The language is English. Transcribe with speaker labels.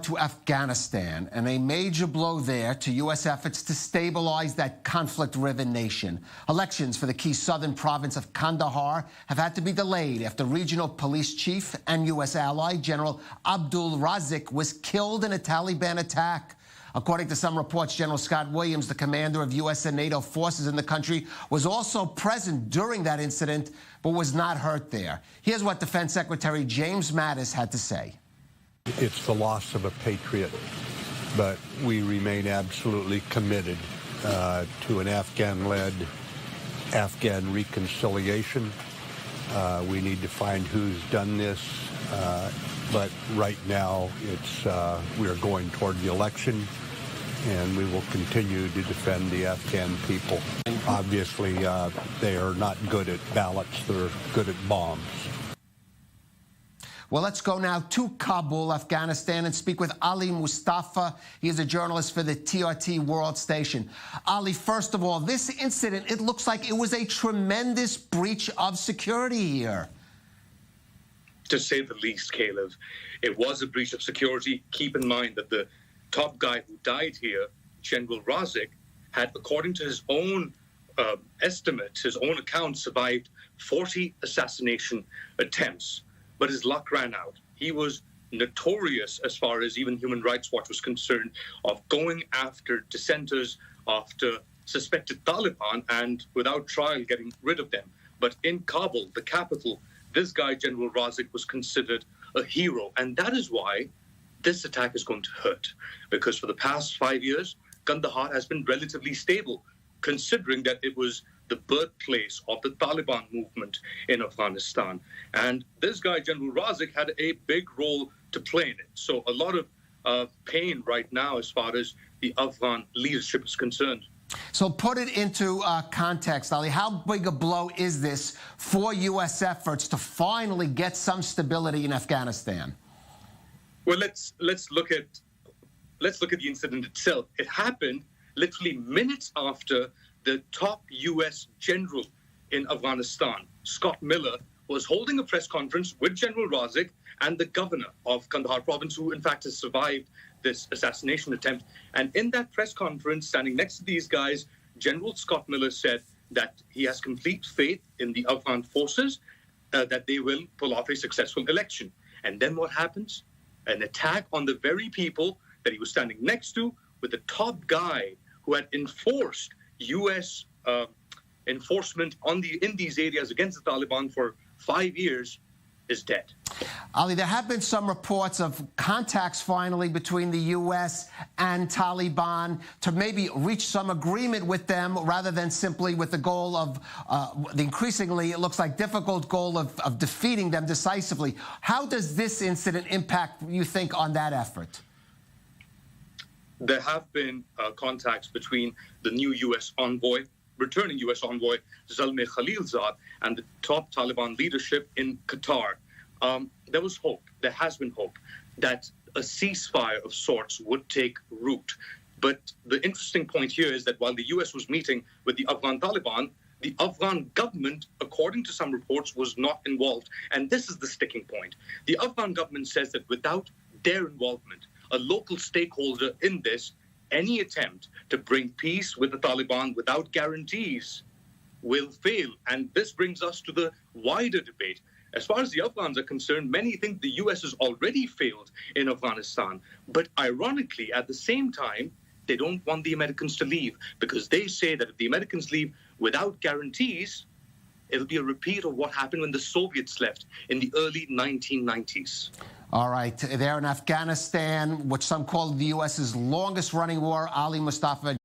Speaker 1: to Afghanistan and a major blow there to U.S. efforts to stabilize that conflict-riven nation. Elections for the key southern province of Kandahar have had to be delayed after regional police chief and U.S. ally General Raziq was killed in a Taliban attack. According to some reports, General Scott Williams, the commander of U.S. and NATO forces in the country, was also present during that incident, but was not hurt there. Here's what Defense Secretary James Mattis had to say.
Speaker 2: It's the loss of a patriot, but we remain absolutely committed to an Afghan-led Afghan reconciliation. We need to find who's done this, but right now we are going toward the election, and we will continue to defend the Afghan people. Obviously, they are not good at ballots, they're good at bombs.
Speaker 1: Well, let's go now to Kabul, Afghanistan, and speak with Ali Mustafa. He is a journalist for the TRT World Station. Ali, first of all, this incident, it looks like it was a tremendous breach of security here.
Speaker 3: To say the least, Caleb. It was a breach of security. Keep in mind that the top guy who died here, General Raziq, had, according to his own estimates, his own account, survived 40 assassination attempts. But his luck ran out. He was notorious, as far as even Human Rights Watch was concerned, of going after dissenters, after suspected Taliban, and without trial getting rid of them. But in Kabul, the capital, this guy, General Raziq, was considered a hero. And that is why this attack is going to hurt. Because for the past 5 years, Kandahar has been relatively stable, considering that it was the birthplace of the Taliban movement in Afghanistan. And this guy, General Raziq, had a big role to play in it. So a lot of pain right now as far as the Afghan leadership is concerned.
Speaker 1: So put it into context, Ali. How big a blow is this for U.S. efforts to finally get some stability in Afghanistan?
Speaker 3: Well, let's look at the incident itself. It happened literally minutes after the top U.S. general in Afghanistan, Scott Miller, was holding a press conference with General Raziq and the governor of Kandahar province, who in fact has survived this assassination attempt. And in that press conference, standing next to these guys, General Scott Miller said that he has complete faith in the Afghan forces, that they will pull off a successful election. And then what happens? An attack on the very people that he was standing next to, with the top guy who had enforced U.S. enforcement in these areas against the Taliban for 5 years, is dead.
Speaker 1: Ali, there have been some reports of contacts finally between the U.S. and Taliban to maybe reach some agreement with them rather than simply with the goal of the increasingly, it looks like, difficult goal of defeating them decisively. How does this incident impact, you think, on that effort?
Speaker 3: There have been contacts between the new U.S. envoy, returning U.S. envoy Zalmay Khalilzad, and the top Taliban leadership in Qatar. There was hope, there has been hope, that a ceasefire of sorts would take root. But the interesting point here is that while the U.S. was meeting with the Afghan Taliban, the Afghan government, according to some reports, was not involved. And this is the sticking point. The Afghan government says that without their involvement, a local stakeholder in this, any attempt to bring peace with the Taliban without guarantees will fail. And this brings us to the wider debate. As far as the Afghans are concerned, many think the U.S. has already failed in Afghanistan. But ironically, at the same time, they don't want the Americans to leave, because they say that if the Americans leave without guarantees, it'll be a repeat of what happened when the Soviets left in the early 1990s.
Speaker 1: All right, there in Afghanistan, which some call the U.S.'s longest-running war, Ali Mustafa.